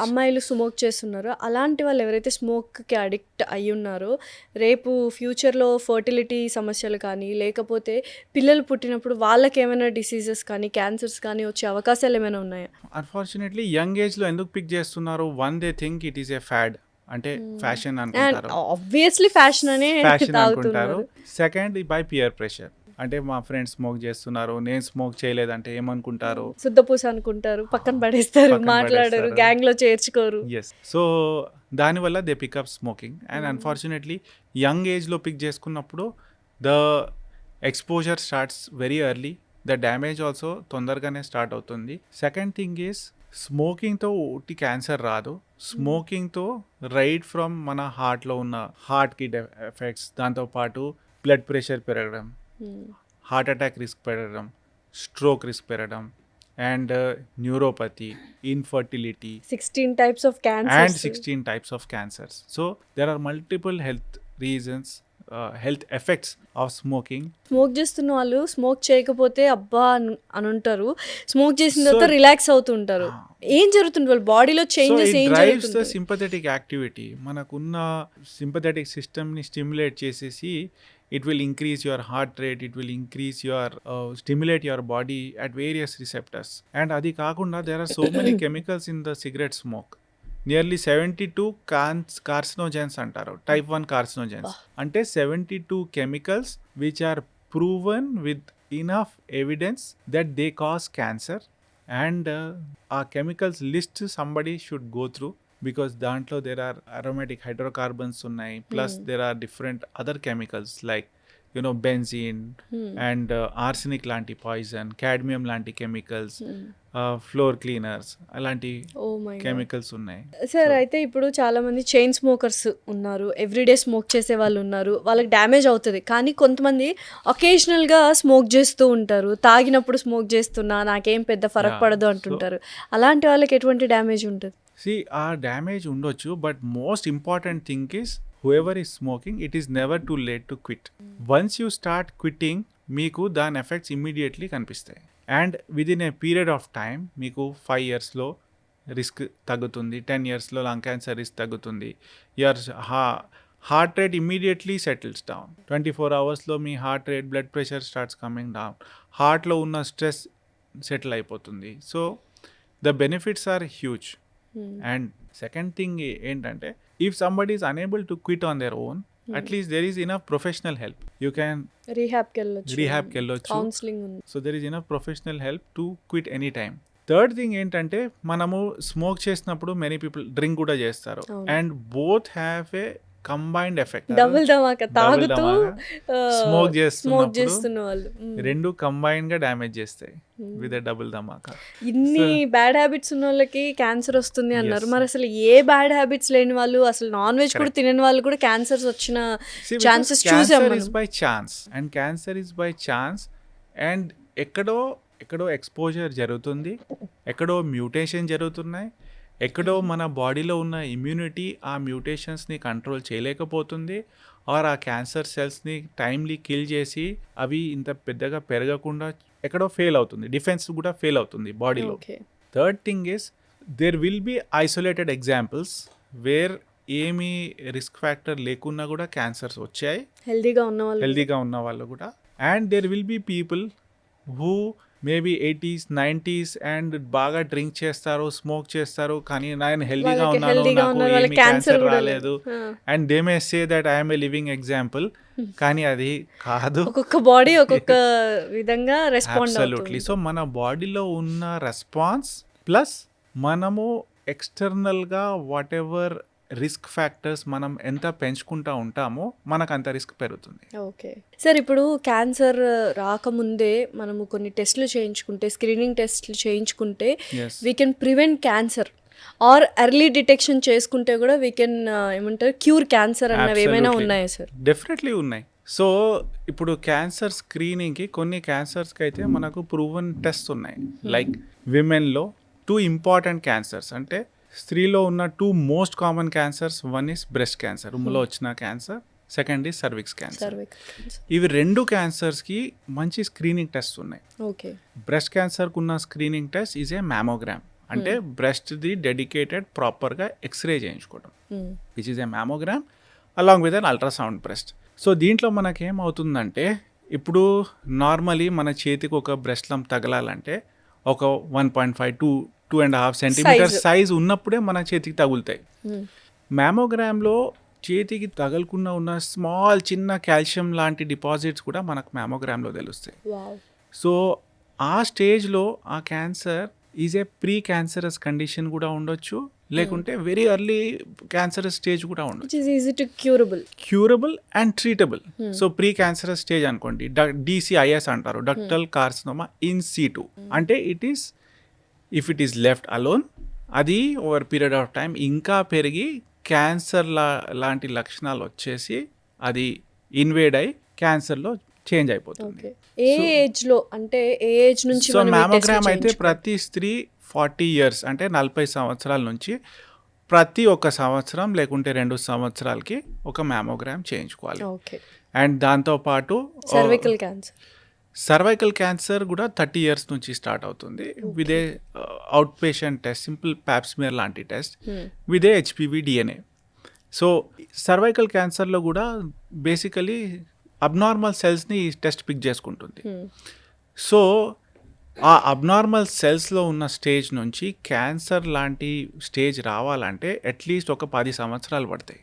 అమ్మాయిలు స్మోక్ చేస్తున్నారు. అలాంటి వాళ్ళు ఎవరైతే స్మోక్కి అడిక్ట్ అయి ఉన్నారో రేపు ఫ్యూచర్లో ఫర్టిలిటీ సమస్యలు కానీ, లేకపోతే పిల్లలు పుట్టినప్పుడు వాళ్ళకి ఏమైనా డిసీజెస్ కానీ, క్యాన్సర్స్ కానీ వచ్చే అవకాశాలు ఏమైనా ఉన్నాయా? అన్ఫార్చునేట్లీ యంగ్ ఏజ్లో ఎందుకు పిక్ చేస్తున్నారు? One they think it is a fad, అంటే ఫ్యాషన్ అనుకుంటారు. ఆబ్వియస్లీ ఫ్యాషన్ అనుకుంటారు. సెకండ్ బై పియర్ ప్రెషర్, అంటే మా ఫ్రెండ్స్ స్మోక్ చేస్తున్నారు, నేను స్మోక్ చేయలేదంటే ఏమనుకుంటారు? శుద్ధపూస అనుకుంటారు, పక్కన పడేస్తారు, మాట్లాడరు, గ్యాంగ్ లో చేర్చుకోరు. ఎస్. సో దానివల్ల they pickup smoking. And unfortunately young ఏజ్లో పిక్ చేసుకున్నప్పుడు the exposure starts very early, the damage also తొందరగానే స్టార్ట్ అవుతుంది. సెకండ్ థింగ్ ఈస్ స్మోకింగ్తో ఒకటి క్యాన్సర్ రాదు. స్మోకింగ్తో రైట్ ఫ్రమ్ మన హార్ట్లో ఉన్న హార్ట్కి ఎఫెక్ట్స్, దాంతోపాటు బ్లడ్ ప్రెషర్ పెరగడం, హార్ట్ అటాక్ రిస్క్ పెరగడం, స్ట్రోక్ రిస్క్ పెరగడం, and neuropathy, infertility, 16 types of cancers. And 16 types of cancers. So there are multiple health reasons, health effects of smoking. Smoke చేస్తున్న వాళ్ళు స్మోక్ చేయకపోతే అబ్బా అని ఉంటారు, స్మోక్ చేసిన తర్వాత రిలాక్స్ అవుతుంటారు. ఏం జరుగుతుంది వాళ్ళ బాడీలో చేంజెస్? ఏం జరుగుతుంది? ద సింపథెటిక్ యాక్టివిటీ, మనకున్న సింపథెటిక్ సిస్టమ్ని స్టిమ్యులేట్ చేసేసి it will increase your heart rate, it will increase your stimulate your body at various receptors. And adi kaakunda there are so many chemicals in the cigarette smoke. Nearly 72 carcinogens antaru, type 1 carcinogens. Ante 72 chemicals which are proven with enough evidence that they cause cancer, and ఆ chemicals list somebody should go through, because దాంట్లో there are aromatic hydrocarbons ఉన్నాయి, plus there are different other chemicals like benzene and arsenic లాంటి పాయిజన్, cadmium లాంటి కెమికల్స్, ఫ్లోర్ క్లీనర్స్ అలాంటి ఓ మై కెమికల్స్ ఉన్నాయి. సార్ అయితే ఇప్పుడు చాలా మంది చైన్ స్మోకర్స్ ఉన్నారు, ఎవ్రీడే స్మోక్ చేసే వాళ్ళు ఉన్నారు, వాళ్ళకి డ్యామేజ్ అవుతుంది. కానీ కొంతమంది ఒకేషనల్గా స్మోక్ చేస్తూ ఉంటారు, తాగినప్పుడు స్మోక్ చేస్తున్నా నాకేం పెద్ద ఫరక్ పడదు అంటుంటారు. అలాంటి వాళ్ళకి ఎటువంటి డ్యామేజ్ ఉంటుంది? ఆ డ్యామేజ్ ఉండొచ్చు, but most important thing is whoever is smoking, it is never too late to quit. Once you start quitting, మీకు దాని ఎఫెక్ట్స్ ఇమ్మీడియట్లీ కనిపిస్తాయి. And within a period of time మీకు 5 yearsలో రిస్క్ తగ్గుతుంది, 10 yearsలో లంగ్ క్యాన్సర్ రిస్క్ తగ్గుతుంది. Your heart rate immediately settles down. 24 hours మీ heart rate, blood pressure starts coming down, హార్ట్లో ఉన్న స్ట్రెస్ సెటిల్ అయిపోతుంది. So the benefits are huge. And second thing ఏంటంటే, if somebody is unable to quit on their own, at least there is enough professional help. You can రీహాబ్కి వెళ్ళొచ్చు, కౌన్సిలింగ్ ఉంది. So there is enough professional help to quit any time. Third thing ఏంటంటే, మనము స్మోక్ చేసినప్పుడు మెనీ పీపుల్ డ్రింక్ కూడా చేస్తారు, and both have a combined effect. Double ధమాకా తాగుతూ స్మోక్ చేస్తున్న వాళ్ళు రెండు కంబైన్ గా డ్యామేజ్ చేస్తాయి విత్ డబుల్ ధమాకా. ఇన్ని బ్యాడ్ హ్యాబిట్స్ ఉన్న వాళ్ళకి క్యాన్సర్ వస్తుంది అన్నారు. మరి అసలు ఏ బ్యాడ్ హ్యాబిట్స్ లేని వాళ్ళు, అసలు నాన్ వెజ్ కూడా తినని వాళ్ళు కూడా క్యాన్సర్స్ వచ్చిన ఛాన్సెస్ చూసాం is by chance. And cancer is by chance, and ఎక్కడో ఎక్స్పోజర్ జరుగుతుంది, ఎక్కడో మ్యూటేషన్ జరుగుతున్నాయి, ఎక్కడో మన బాడీలో ఉన్న ఇమ్యూనిటీ ఆ మ్యూటేషన్స్ని కంట్రోల్ చేయలేకపోతుంది, ఆర్ ఆ క్యాన్సర్ సెల్స్ని టైమ్లీ కిల్ చేసి అవి ఇంత పెద్దగా పెరగకుండా ఎక్కడో ఫెయిల్ అవుతుంది, డిఫెన్స్ కూడా ఫెయిల్ అవుతుంది బాడీలో. Third thing is, there will be isolated examples where ఏమీ రిస్క్ ఫ్యాక్టర్ లేకున్నా కూడా క్యాన్సర్స్ వచ్చాయి, హెల్దీగా ఉన్న వాళ్ళు కూడా. And there will be people who maybe 80s 90s and బాగా డ్రింక్ చేస్తారు, స్మోక్ చేస్తారు, కానీ నేను హెల్దీగా ఉన్నాను, నాకు ఏమీ క్యాన్సర్ రాలేదు, and they may say that I'm a living example. కానీ అది కాదు, ఒక్కొక్క బాడీ ఒక్కొక్క విధంగా రెస్పాండ్ అబ్సల్యూట్లీ. సో మన బాడీలో ఉన్న రెస్పాన్స్ ప్లస్ మనము ఎక్స్టర్నల్గా వాట్ ఎవర్ రిస్క్ ఫ్యాక్టర్స్ మనం ఎంత పెంచుకుంటా ఉంటామో మనకు అంత రిస్క్ పెరుగుతుంది. ఓకే సార్, ఇప్పుడు క్యాన్సర్ రాకముందే మనము కొన్ని టెస్ట్లు చేయించుకుంటే, స్క్రీనింగ్ టెస్ట్లు చేయించుకుంటే we can prevent cancer, or early detection చేసుకుంటే కూడా వీ కెన్ ఏమంటారు క్యూర్ క్యాన్సర్ అన్నవి ఏమైనా ఉన్నాయా సార్? డెఫినెట్లీ ఉన్నాయి. సో ఇప్పుడు క్యాన్సర్ స్క్రీనింగ్కి కొన్ని క్యాన్సర్స్కి అయితే మనకు ప్రూవన్ టెస్ట్ ఉన్నాయి. లైక్ విమెన్లో 2 ఇంపార్టెంట్ క్యాన్సర్స్, అంటే స్త్రీలో ఉన్న 2 most common cancers, one is breast cancer, ఉమ్ములో వచ్చిన cancer, second is cervix cancer. ఇవి 2 క్యాన్సర్స్కి మంచి స్క్రీనింగ్ టెస్ట్ ఉన్నాయి. ఓకే, బ్రెస్ట్ క్యాన్సర్కి ఉన్న screening test is a mammogram, అంటే బ్రెస్ట్ది డెడికేటెడ్ ప్రాపర్గా ఎక్స్రే చేయించుకోవడం, which is a mammogram along with an ultrasound breast. So దీంట్లో మనకేమవుతుందంటే, ఇప్పుడు నార్మలీ మన చేతికి ఒక బ్రెస్ట్ లంప్ తగలాలంటే ఒక 1.5 to 2.5 centimeters సైజ్ ఉన్నప్పుడే మన చేతికి తగులుతాయి. మ్యామోగ్రామ్లో చేతికి తగలకుండా ఉన్న స్మాల్ చిన్న కాల్షియం లాంటి డిపాజిట్స్ కూడా మనకు మ్యామోగ్రామ్లో తెలుస్తాయి. సో ఆ స్టేజ్లో ఆ cancer is a pre cancerous condition కూడా ఉండొచ్చు, లేకుంటే వెరీ ఎర్లీ క్యాన్సరస్ స్టేజ్ కూడా ఉండొచ్చు. Curable and treatable. So pre cancerous stage అనుకోండి, DCIS అంటారు, డక్టల్ కార్సినోమా ఇన్ సిటు. అంటే if it is left alone, అది ఓవర్ పీరియడ్ ఆఫ్ టైం ఇంకా పెరిగి క్యాన్సర్ లాంటి లక్షణాలు వచ్చేసి అది ఇన్వేడ్ అయి క్యాన్సర్లో చేంజ్ అయిపోతుంది. ఏ ఏజ్లో, అంటే ఏ ఏజ్ నుంచి? సో మ్యామోగ్రామ్ అయితే ప్రతి స్త్రీ 40 years అంటే 40 సంవత్సరాల నుంచి ప్రతి 1 సంవత్సరం లేకుంటే 2 సంవత్సరాలకి ఒక మ్యామోగ్రామ్ చేయించుకోవాలి. అండ్ దాంతోపాటు సర్వైకల్ క్యాన్సర్ కూడా 30 years నుంచి స్టార్ట్ అవుతుంది with a outpatient test, simple pap smear లాంటి test with a HPV DNA. So cervical క్యాన్సర్లో కూడా బేసికలీ అబ్నార్మల్ సెల్స్ని టెస్ట్ పిక్ చేసుకుంటుంది. సో ఆ అబ్నార్మల్ సెల్స్లో ఉన్న స్టేజ్ నుంచి క్యాన్సర్ లాంటి స్టేజ్ రావాలంటే అట్లీస్ట్ ఒక 10 సంవత్సరాలు పడతాయి.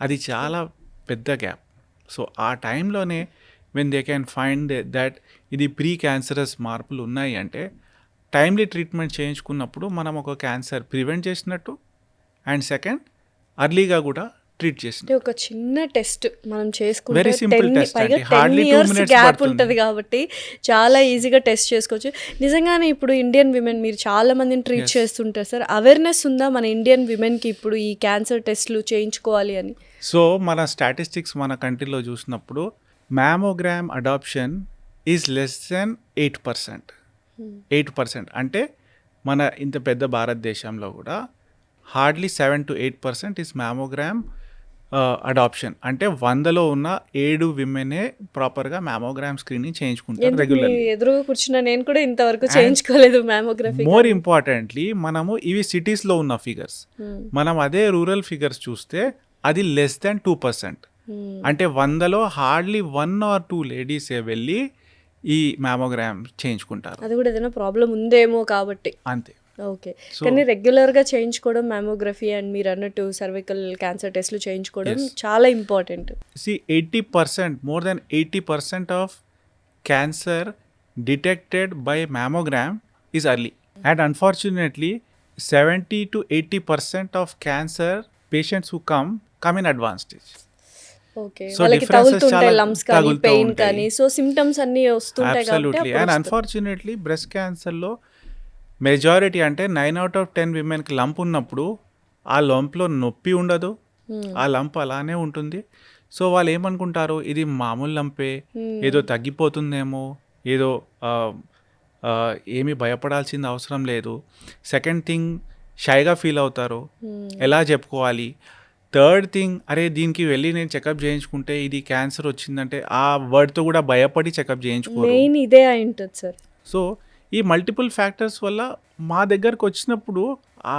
అది చాలా పెద్ద గ్యాప్. సో ఆ టైంలోనే when they can find that ఇది ప్రీ క్యాన్సరస్ మార్పులు ఉన్నాయి అంటే టైమ్లీ ట్రీట్మెంట్ చేయించుకున్నప్పుడు మనం ఒక క్యాన్సర్ ప్రివెంట్ చేసినట్టు అండ్ సెకండ్ అర్లీగా కూడా ట్రీట్ చేసినట్టు. అంటే ఒక చిన్న టెస్ట్ మనం చేసుకుంటే Very simple test పైగా అండి. Hardly 2 10 years minutes గ్యాప్ పడుతుంది. ఉంటుంది కాబట్టి చాలా ఈజీగా టెస్ట్ చేసుకోవచ్చు. నిజంగానే ఇప్పుడు ఇండియన్ విమెన్ మీరు చాలా మందిని ట్రీట్ Yes. చేస్తుంటారు సార్, అవేర్నెస్ ఉందా మన ఇండియన్ విమెన్కి ఇప్పుడు ఈ క్యాన్సర్ టెస్ట్లు చేయించుకోవాలి అని? సో మన స్టాటిస్టిక్స్ మన కంట్రీలో చూసినప్పుడు mammogram adoption is less than 8%. 8% అంటే మన ఇంత పెద్ద భారతదేశంలో కూడా hardly 7 to 8% is mammogram adoption. అంటే 100లో ఉన్న 7 విమెనే ప్రాపర్గా మ్యామోగ్రామ్ స్క్రీనింగ్ చేయించుకుంటారు ఎందుకు రెగ్యులర్లీ. మీ ఎదురుగా కూర్చున్నా నేను కూడా ఇంతవరకు చేయించుకోలేదు మ్యామోగ్రఫీ. మోర్ ఇంపార్టెంట్లీ మనము ఇవి సిటీస్లో ఉన్న ఫిగర్స్, మనం అదే రూరల్ ఫిగర్స్ చూస్తే అది లెస్ దాన్ 2%. అంటే 100లో హార్డ్లీ 1 or 2 లేడీసే వెళ్ళి ఈ మ్యామోగ్రామ్ చేయించుకుంటారు. అది కూడా ఏదైనా ప్రాబ్లం ఉందేమో కాబట్టి. అంతే. ఓకే. కానీ రెగ్యులర్గా చేయించుకోవడం మ్యామోగ్రఫీ అండ్ మీరు అన్నట్టు సర్వికల్ క్యాన్సర్ టెస్ట్లు చేయించుకోవడం చాలా important. See, 80%, more than 80% of cancer detected by mammogram is early. And unfortunately, 70 to 80% of cancer patients who come in advanced stage. Okay. So వాళ్ళకి differences తగులుతుంటాయి, చాలా లమ్స్ కానీ తగులుతూ పెయిన్ ఉంటాయి. కానీ, సో సిమ్టమ్స్ అన్నీ వస్తుంటాయి కాబట్టి Absolutely. అప్పుడు And వస్తుంది. unfortunately, breast cancerలో మెజారిటీ అంటే 9 out of 10 విమెన్కి లంప్ ఉన్నప్పుడు ఆ లంప్లో నొప్పి ఉండదు, ఆ లంప్ అలానే ఉంటుంది. సో వాళ్ళు ఏమనుకుంటారు, ఇది మామూలు లంపే, ఏదో తగ్గిపోతుందేమో, ఏదో ఏమీ భయపడాల్సింది అవసరం లేదు. సెకండ్ థింగ్, షైగా ఫీల్ అవుతారు, ఎలా చెప్పుకోవాలి. థర్డ్ థింగ్, అరే దీనికి వెళ్ళి నేను చెకప్ చేయించుకుంటే ఇది క్యాన్సర్ వచ్చిందంటే ఆ వర్డ్తో కూడా భయపడి చెకప్ చేయించుకోరు. మెయిన్ ఇదే అయి ఉంటుంది సార్. సో ఈ మల్టిపుల్ ఫ్యాక్టర్స్ వల్ల మా దగ్గరకు వచ్చినప్పుడు ఆ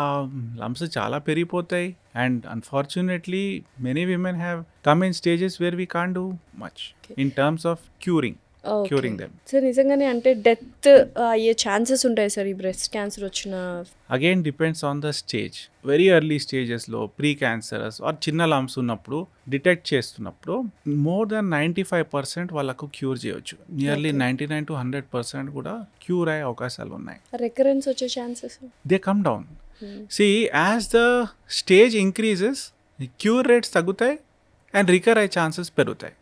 లంప్స్ చాలా పెరిగిపోతాయి. And unfortunately many women have come in stages where we can't do much in terms of curing them. Sir నిజంగానే అంటే డెత్ అయ్యే ఛాన్సెస్ ఉంటాయి సార్ ఈ బ్రెస్ట్ క్యాన్సర్ వచ్చిన? Again depends on the stage. Very early స్టేజెస్లో ప్రీ క్యాన్సరస్ ఆర్ చిన్న లంప్స్ ఉన్నప్పుడు డిటెక్ట్ చేస్తున్నప్పుడు మోర్ దాన్ 95% వాళ్ళకు క్యూర్ చేయొచ్చు. నియర్లీ 99 to 100% కూడా క్యూర్ అయ్యే అవకాశాలు ఉన్నాయి. రికరెన్స్ వచ్చే chances? They come down. See, as the stage increases, cure rates తగ్గుతాయి అండ్ రికవర్ అయ్యే ఛాన్సెస్ పెరుగుతాయి.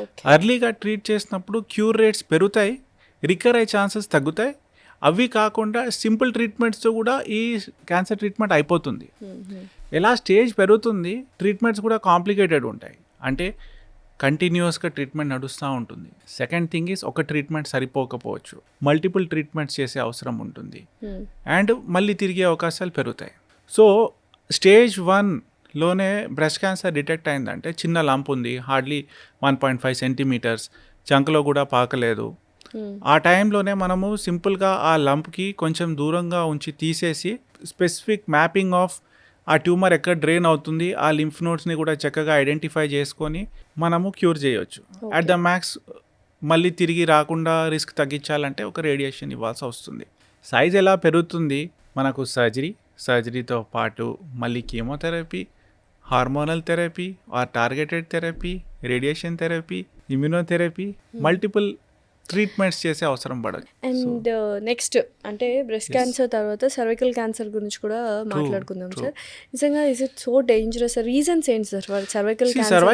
ఓకే. అర్లీగా ట్రీట్ చేసినప్పుడు క్యూర్ రేట్స్ పెరుగుతాయి, రికవర్ అయ్యే ఛాన్సెస్ తగ్గుతాయి. అవి కాకుండా సింపుల్ ట్రీట్మెంట్స్తో కూడా ఈ క్యాన్సర్ ట్రీట్మెంట్ అయిపోతుంది. ఎలా స్టేజ్ పెరుగుతుంది, ట్రీట్మెంట్స్ కూడా కాంప్లికేటెడ్ ఉంటాయి. అంటే కంటిన్యూస్గా ట్రీట్మెంట్ నడుస్తూ ఉంటుంది. సెకండ్ థింగ్ ఈజ్ ఒక ట్రీట్మెంట్ సరిపోకపోవచ్చు, మల్టిపుల్ ట్రీట్మెంట్స్ చేసే అవసరం ఉంటుంది అండ్ మళ్ళీ తిరిగే అవకాశాలు పెరుగుతాయి. సో స్టేజ్ 1లోనే బ్రెస్ట్ క్యాన్సర్ డిటెక్ట్ అయిందంటే చిన్న లంప్ ఉంది, హార్డ్లీ 1.5 centimeters, చంకలో కూడా పాకలేదు. ఆ టైంలోనే మనము సింపుల్గా ఆ లంప్కి కొంచెం దూరంగా ఉంచి తీసేసి స్పెసిఫిక్ మ్యాపింగ్ ఆఫ్ ఆ ట్యూమర్ ఎక్కడ డ్రైన్ అవుతుంది, ఆ లింఫ్ నోడ్స్ని కూడా చక్కగా ఐడెంటిఫై చేసుకొని మనము క్యూర్ చేయొచ్చు. అట్ ద మ్యాక్స్ మళ్ళీ తిరిగి రాకుండా రిస్క్ తగ్గించాలంటే ఒక రేడియేషన్ ఇవ్వాల్సి వస్తుంది. సైజ్ ఎలా పెరుగుతుంది, మనకు సర్జరీతో పాటు మళ్ళీ chemotherapy, hormonal therapy or targeted therapy, radiation therapy, immunotherapy, multiple treatments చేసే అవసరం పడదు. అండ్ నెక్స్ట్ అంటే బ్రెస్ట్ క్యాన్సర్ తర్వాత సర్వికల్ క్యాన్సర్ గురించి కూడా మాట్లాడుకుందాం సార్. నిజంగా is it so dangerous? Reasons ఏంటి సార్? సర్వికల్ క్యాన్సర్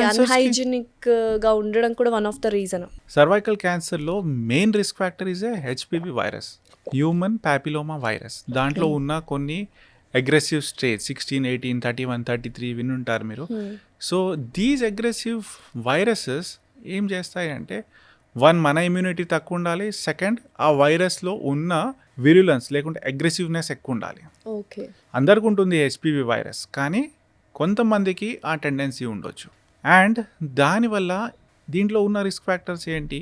అన్హైజీనిక్ గా ఉండడం కూడా one of the reason. Cervical క్యాన్సర్లో main risk factor is HPV virus, human papilloma virus. దాంట్లో ఉన్న కొన్ని అగ్రెసివ్ స్ట్రెయిన్స్ 16, 18, 31, 33 వినుంటారు మీరు. సో దీస్ అగ్రెసివ్ వైరసెస్ ఏం చేస్తాయి అంటే మన ఇమ్యూనిటీ తక్కువ ఉండాలి, సెకండ్ ఆ వైరస్లో ఉన్న విరులెన్స్ లేకుంటే అగ్రెసివ్నెస్ ఎక్కువ ఉండాలి. ఓకే. అందరికి ఉంటుంది హెచ్పివి వైరస్, కానీ కొంతమందికి ఆ టెండెన్సీ ఉండొచ్చు. అండ్ దానివల్ల దీంట్లో ఉన్న రిస్క్ ఫ్యాక్టర్స్ ఏంటి?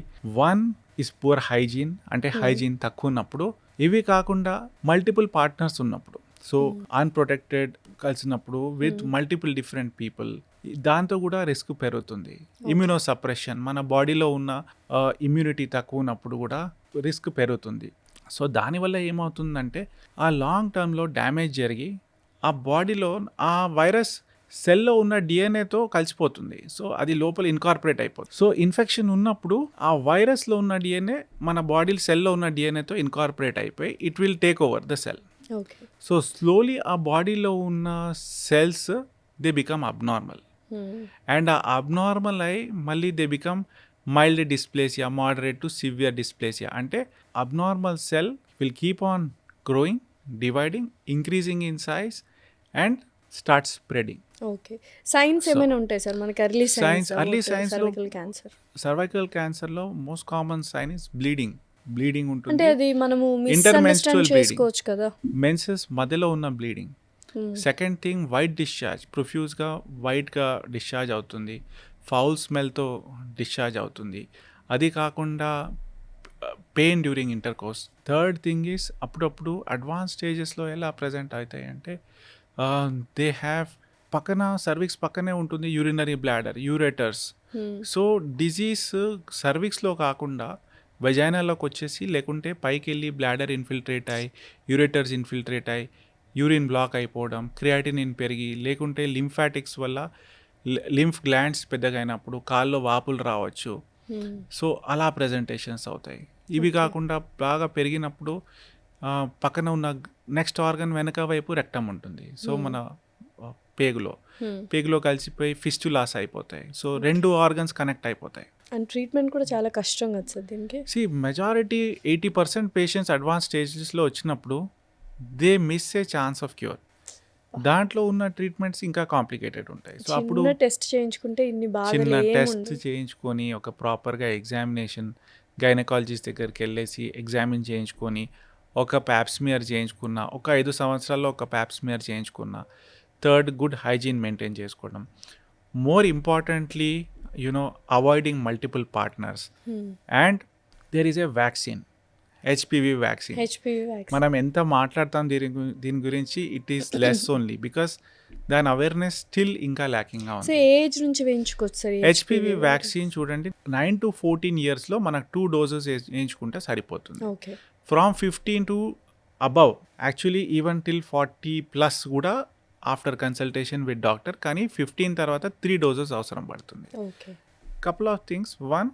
1 is పూర్ హైజీన్, అంటే హైజీన్ తక్కువ ఉన్నప్పుడు. ఇవి కాకుండా మల్టిపుల్ పార్ట్నర్స్ ఉన్నప్పుడు, సో అన్ప్రొటెక్టెడ్ కలిసినప్పుడు విత్ మల్టిపుల్ డిఫరెంట్ పీపుల్, దాంతో కూడా రిస్క్ పెరుగుతుంది. ఇమ్యూనో సప్రెషన్, మన బాడీలో ఉన్న ఇమ్యూనిటీ తక్కువ ఉన్నప్పుడు కూడా రిస్క్ పెరుగుతుంది. సో దానివల్ల ఏమవుతుందంటే ఆ లాంగ్ టర్మ్లో డ్యామేజ్ జరిగి ఆ బాడీలో ఆ వైరస్ సెల్లో ఉన్న డిఎన్ఏతో కలిసిపోతుంది. సో అది లోపల ఇన్కార్పొరేట్ అయిపోతుంది. సో ఇన్ఫెక్షన్ ఉన్నప్పుడు ఆ వైరస్లో ఉన్న డిఎన్ఏ మన బాడీ సెల్లో ఉన్న డిఎన్ఏతో ఇన్కార్పొరేట్ అయిపోయి it will take over the cell. Okay. So slowly ఆ బాడీలో ఉన్న cells they become abnormal. And ఆ అబ్నార్మల్ అయి మళ్ళీ they become mild dysplasia, moderate to severe dysplasia. అంటే abnormal cell will keep on growing, dividing, increasing in size and start spreading. Okay. Signs ఏమైనా ఉంటాయి సార్ మనకి ఎర్లీ సైన్స్? ఎర్లీ సైన్స్ లో సర్వైకల్ క్యాన్సర్, సర్వైకల్ క్యాన్సర్ లో most common sign is bleeding అంటే ఉంటుంది. అది మనము Intermenstrual మిస్అండర్స్టాండ్ bleeding. చేసుకోవచ్చు కదా. మెన్సెస్ మధ్యలో ఉన్న bleeding. Second thing white discharge, ప్రొఫ్యూజ్గా వైట్గా డిశ్చార్జ్ అవుతుంది, ఫౌల్ స్మెల్తో డిశ్చార్జ్ అవుతుంది. అది కాకుండా pain during intercourse. Third thing is అప్పుడప్పుడు అడ్వాన్స్ స్టేజెస్లో ఎలా ప్రజెంట్ అవుతాయి అంటే దే హ్యావ్ పక్కన సర్విక్స్ పక్కనే ఉంటుంది urinary bladder, ureters. So disease సర్విక్స్లో కాకుండా వెజైనాలోకి వచ్చేసి లేకుంటే పైకి వెళ్ళి బ్లాడర్ ఇన్ఫిల్ట్రేట్ అయ్యి యూరేటర్స్ ఇన్ఫిల్ట్రేట్ అయ్యి యూరిన్ బ్లాక్ అయిపోవడం, క్రియాటినిన్ పెరిగి, లేకుంటే లింఫాటిక్స్ వల్ల లింఫ్ గ్లాండ్స్ పెద్దగా అయినప్పుడు కాల్లో వాపులు రావచ్చు. సో అలా ప్రజెంటేషన్స్ అవుతాయి. ఇవి కాకుండా బాగా పెరిగినప్పుడు పక్కన ఉన్న నెక్స్ట్ ఆర్గన్ వెనక వైపు రెక్టమ్ ఉంటుంది. సో మన పేగులో కలిసిపోయి ఫిస్టులాస్ అయిపోతాయి. సో రెండు ఆర్గన్స్ కనెక్ట్ అయిపోతాయి. అండ్ ట్రీట్మెంట్ కూడా చాలా కష్టం కదా సార్ దీనికి. మెజారిటీ 80% పేషెంట్స్ అడ్వాన్స్ స్టేజెస్లో వచ్చినప్పుడు they miss A chance of cure. దాంట్లో ఉన్న ట్రీట్మెంట్స్ ఇంకా కాంప్లికేటెడ్ ఉంటాయి. సో అప్పుడు టెస్ట్ చేయించుకుంటే ఇన్ని బాగా చిన్న టెస్ట్ చేయించుకొని ఒక ప్రాపర్గా ఎగ్జామినేషన్ గైనకాలజిస్ట్ దగ్గరికి వెళ్ళేసి ఎగ్జామిన్ చేయించుకొని ఒక ప్యాప్స్మియర్ చేయించుకున్న, ఒక 5 సంవత్సరాల్లో ఒక ప్యాప్స్మియర్ చేయించుకున్న, థర్డ్ గుడ్ హైజీన్ మెయింటైన్ చేసుకోవడం. More importantly avoiding multiple partners. And there is a vaccine, HPV vaccine. మనం ఎంత మాట్లాడతాం దీని గురించి, it is less only because దాని అవేర్నెస్ స్టిల్ ఇంకా ల్యాకింగ్గా ఉంది. ఏజ్ నుంచి వేయించుకోవచ్చు సార్ హెచ్పివి వ్యాక్సిన్ చూడండి, 9 to 14 ఇయర్స్లో మనకు 2 doses వేయించుకుంటే సరిపోతుంది. Okay. From 15 to above, actually even till 40+ కూడా ఆఫ్టర్ కన్సల్టేషన్ విత్ డాక్టర్. కానీ 15 తర్వాత 3 doses అవసరం పడుతుంది. Okay. Couple of things. One,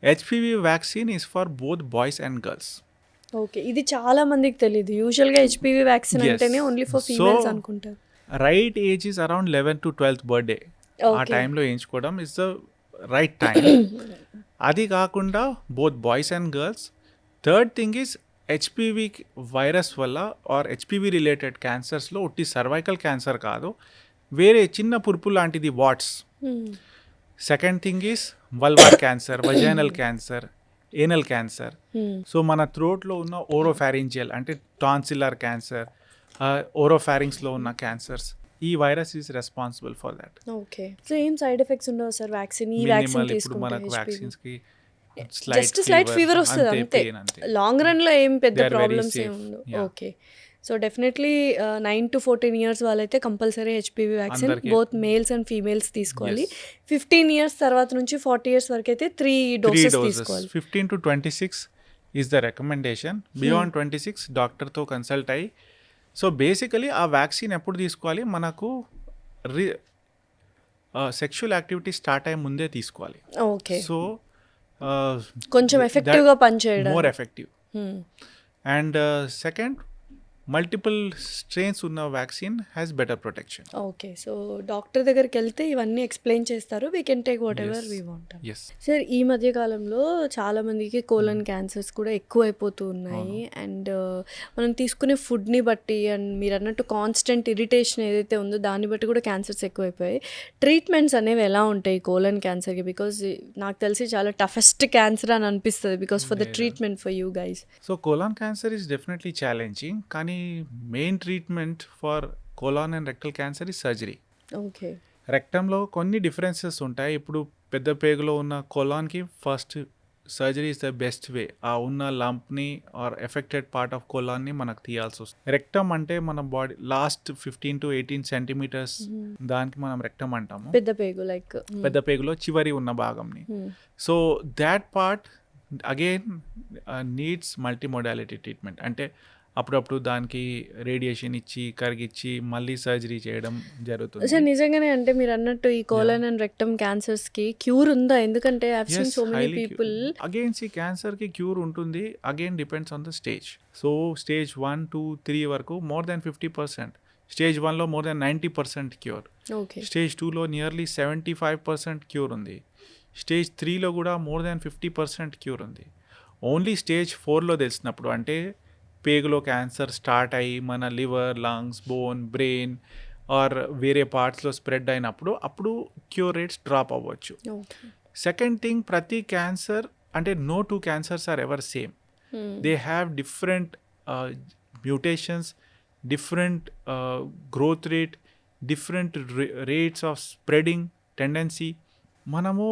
HPV vaccine is for both boys and girls. Okay. ఇది చాలా మందికి తెలియదు. యూజువల్గా హెచ్పివి వ్యాక్సిన్ అంటేనే ఓన్లీ ఫర్ ఫీమేల్స్ అనుకుంటారు. Right age is around 11 to 12th birthday. ఆ టైంలో వేయించుకోవడం ఇస్ ద రైట్ టైం. అది కాకుండా both boys and girls. Third thing is HPV virus వల్ల ఆర్ హెచ్పివి రిలేటెడ్ క్యాన్సర్స్లో ఉట్టి సర్వైకల్ క్యాన్సర్ కాదు, వేరే చిన్న పురుపు లాంటిది watts. Second thing is Wolvaardt cancer, vaginal cancer, anal cancer. So మన థ్రోట్లో ఉన్న ఓరోఫారింజియల్ అంటే టాన్సిలర్ క్యాన్సర్, ఓరోఫారింగ్స్లో ఉన్న క్యాన్సర్స్, ఈ virus is responsible for that. Okay. So ఏం సైడ్ ఎఫెక్ట్స్ ఉండవు సార్ వ్యాక్సిన్? ఈ వ్యాక్సిన్ తీసుకుంటే మనకు వ్యాక్సిన్స్కి జస్ట్ స్లైట్ ఫీవర్ వస్తుంది అంతే. లాంగ్ రన్లో ఏం పెద్ద ప్రాబ్లమ్స్ ఏమి ఉండవు. Okay. So definitely 9 to 14 years వాళ్ళైతే compulsory HPV vaccine both males and females తీసుకోవాలి. 15 years తర్వాత నుంచి 40 years వరకు అయితే 3 doses తీసుకోవాలి. 15 to 26 is the recommendation. Beyond 26 డాక్టర్తో కన్సల్ట్ అయ్యి. సో బేసికలీ ఆ వ్యాక్సిన్ ఎప్పుడు తీసుకోవాలి, మనకు సెక్షువల్ యాక్టివిటీ స్టార్ట్ అయ్యే ముందే తీసుకోవాలి. ఓకే. సో కొంచెం ఎఫెక్టివ్గా పనిచేయడం, more effective. And second, multiple strains ఉన్న vaccine has better protection. Okay. So doctor దగ్గరికి వెళ్తే ఇవన్నీ ఎక్స్ప్లెయిన్ చేస్తారు. We can take whatever we want. Sir ఈ మధ్య కాలంలో చాలా మందికి కోలన్ క్యాన్సర్స్ కూడా ఎక్కువ అయిపోతూ ఉన్నాయి. అండ్ మనం తీసుకునే ఫుడ్ని బట్టి అండ్ మీరు అన్నట్టు కాన్స్టెంట్ ఇరిటేషన్ ఏదైతే ఉందో దాన్ని బట్టి కూడా క్యాన్సర్స్ ఎక్కువైపోయాయి. ట్రీట్మెంట్స్ అనేవి ఎలా ఉంటాయి కోలన్ క్యాన్సర్కి? బికాజ్ నాకు తెలిసి చాలా టఫెస్ట్ క్యాన్సర్ అని అనిపిస్తుంది because for the treatment for you guys. So colon cancer is definitely challenging, కానీ main treatment for colon and rectal cancer is surgery. Okay. రెక్టంలో కొన్ని డిఫరెన్సెస్ ఉంటాయి. ఇప్పుడు పెద్ద పేగులో ఉన్న కోలాన్కి first surgery is the best way. ఆ ఉన్న లంప్ని ఆర్ ఎఫెక్టెడ్ పార్ట్ ఆఫ్ కోలాన్ని మనకు తీయాల్సి వస్తుంది. రెక్టమ్ అంటే మన బాడీ లాస్ట్ 15 to 18 centimeters దానికి మనం రెక్టమ్ అంటాము. పెద్ద పేగు లైక్ పెద్ద పేగులో చివరి ఉన్న భాగంని. So that part again needs multimodality treatment. అంటే అప్పుడప్పుడు దానికి రేడియేషన్ ఇచ్చి కరిగిచ్చి మళ్ళీ సర్జరీ చేయడం జరుగుతుంది. సార్ నిజంగానే అంటే మీరు అన్నట్టు ఈ కోలన్ అండ్ రెక్టమ్ క్యాన్సర్స్కి క్యూర్ ఉందా? ఎందుకంటే I seen so many people again క్యాన్సర్కి క్యూర్ ఉంటుంది. Again depends on the stage. So stage 1, 2, 3 వరకు మోర్ దాన్ 50%. స్టేజ్ 1లో more than 90% cure. Okay. Stage 2లో నియర్లీ 75% క్యూర్ ఉంది. స్టేజ్ 3లో కూడా మోర్ దాన్ 50% క్యూర్ ఉంది. ఓన్లీ స్టేజ్ 4లో తెలిసినప్పుడు, అంటే పేగులో క్యాన్సర్ స్టార్ట్ అయ్యి మన liver, lungs, bone, brain are వేరే పార్ట్స్లో స్ప్రెడ్ అయినప్పుడు అప్పుడు క్యూర్ రేట్స్ డ్రాప్ అవ్వచ్చు. సెకండ్ థింగ్, ప్రతి క్యాన్సర్ అంటే no two cancers are ever same. They have different mutations, different growth rate, different rates of spreading tendency. మనము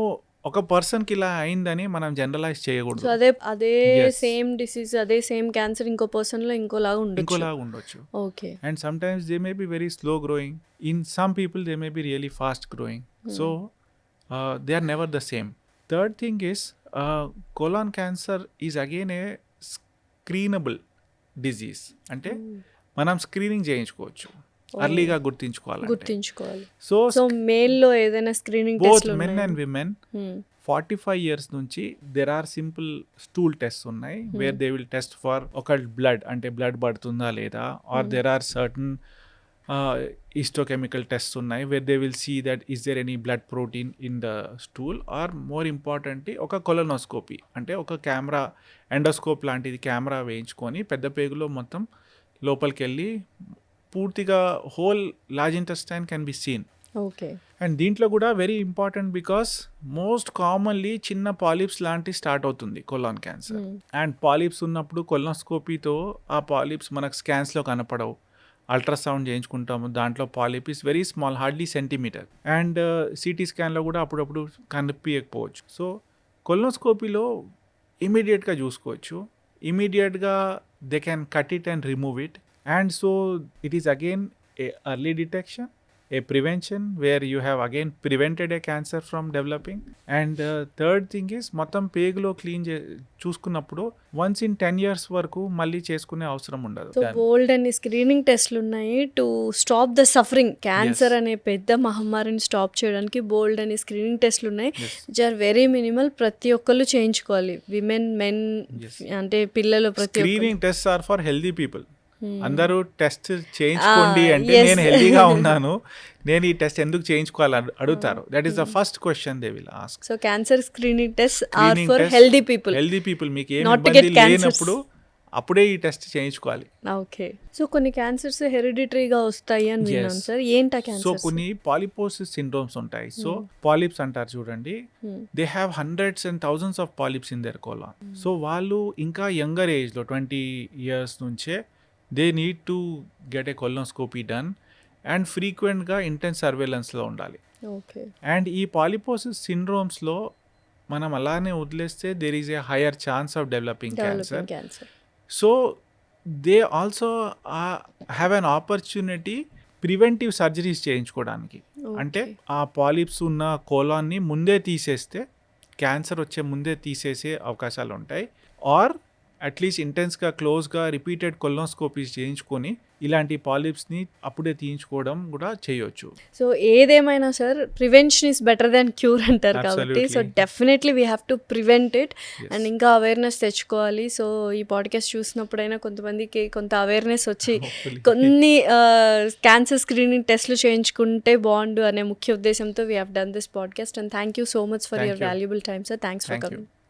ఒక పర్సన్కి ఇలా అయిందని మనం జనరలైజ్ చేయకూడదు. సో అదే సేమ్ డిసీజ్, అదే సేమ్ క్యాన్సర్ ఇంకో పర్సన్లో ఇంకోలాగా ఉండొచ్చు. Okay. And sometimes they may be very slow growing. In some people they may be really fast growing. So they are never the same. Third thing is colon cancer is again a screenable disease. అంటే మనం స్క్రీనింగ్ చేయించుకోవచ్చు, అర్లీగా గుర్తించుకోవాలి. సో మేల్లో ఏదైనా screening both men and women 45 years నుంచి there are simple stool test ఉన్నాయి, where they will test for ఒక బ్లడ్, అంటే బ్లడ్ పడుతుందా లేదా, or there are certain histochemical tests ఉన్నాయి, where they will see that is there any blood protein in the stool. Or more importantly ఒక కొలనోస్కోపీ, అంటే ఒక కెమెరా, ఎండోస్కోప్ లాంటిది కెమెరా వేయించుకొని పెద్ద పేగులో మొత్తం లోపలికి వెళ్ళి పూర్తిగా whole large intestine can be seen. Okay. And దీంట్లో కూడా very important because most commonly చిన్న పాలిప్స్ లాంటి స్టార్ట్ అవుతుంది కొలాన్ క్యాన్సర్. అండ్ పాలిప్స్ ఉన్నప్పుడు కొలనోస్కోపీతో ఆ పాలిప్స్ మనకు స్కాన్స్లో కనపడవు. అల్ట్రాసౌండ్ చేయించుకుంటాము, దాంట్లో polyp is very small, hardly centimetre. And CT స్కాన్లో కూడా అప్పుడప్పుడు కనిపించకపోవచ్చు. సో కొలనోస్కోపీలో ఇమీడియట్గా చూసుకోవచ్చు, ఇమీడియట్గా they can cut it and remove it. And so it is again a early detection, a prevention where you have again prevented a cancer from developing. And third thing is మొత్తం పేగులో క్లీన్ చూసుకున్నప్పుడు once in 10 years వరకు మళ్ళీ చేసుకునే అవసరం ఉండదు. సో బోల్డ్ అన్ని స్క్రీనింగ్ టెస్ట్లు ఉన్నాయి to stop the suffering. Cancer అనే పెద్ద మహమ్మారిని స్టాప్ చేయడానికి బోల్డ్ అనే స్క్రీనింగ్ టెస్ట్లు ఉన్నాయి, విచ్ ఆర్ వెరీ మినిమల్. ప్రతి ఒక్కళ్ళు చేయించుకోవాలి, విమెన్, మెన్, అంటే పిల్లలు. ప్రతి screening test are for healthy people. అందరూ టెస్ట్ చేయించుకోండి అంటే నేను హెల్దీగా ఉన్నాను, నేను ఈ టెస్ట్ ఎందుకు చేయించుకోవాలని అడుగుతారు. That is the first question they will ask. So cancer screening test are for healthy people. మీకు ఏం ఇబ్బంది లేనప్పుడు అప్పుడే ఈ టెస్ట్ చేయించుకోవాలి. ఓకే. సో కొన్ని క్యాన్సర్స్ హెరిడిటరీగా వస్తాయి అని విన్నాను సార్, ఏంటా క్యాన్సర్? సో కొన్ని పాలిపోసిస్ సిండ్రోమ్స్ ఉంటాయి. సో పాలిప్స్ అంటారు చూడండి, they have hundreds and thousands of polyps in their colon. So వాళ్ళు ఇంకా యంగర్ ఏజ్లో 20 years నుంచే they need to get a colonoscopy done and ఫ్రీక్వెంట్గా ఇంటెన్స్ సర్వేలెన్స్లో ఉండాలి. ఓకే. అండ్ ఈ పాలిపోసిస్ సిండ్రోమ్స్లో మనం అలానే వదిలేస్తే there is a higher chance of developing cancer. So they also have an opportunity preventive surgeries చేయించుకోవడానికి. అంటే ఆ పాలిప్స్ ఉన్న కోలాన్ని ముందే తీసేస్తే, క్యాన్సర్ వచ్చే ముందే తీసేసే అవకాశాలు ఉంటాయి. ఆర్ అట్లీస్ట్ ఇంటెన్స్గా క్లోజ్గా రిపీటెడ్ కొలనోస్కోపీస్ చేయించుకొని ఇలాంటి పాలిప్స్ని అప్పుడే తీయించుకోవడం కూడా చేయొచ్చు. సో ఏదేమైనా sir, prevention is better than cure అంటారు కాబట్టి, so definitely we have to prevent it. And ఇంకా అవేర్నెస్ తెచ్చుకోవాలి. సో ఈ పాడ్కాస్ట్ చూసినప్పుడైనా కొంతమందికి కొంత అవేర్నెస్ వచ్చి కొన్ని క్యాన్సర్ స్క్రీనింగ్ టెస్ట్లు చేయించుకుంటే బాగుండు అనే ముఖ్య ఉద్దేశంతో we have done this podcast. And thank you so much for your valuable time sir. Thanks for coming.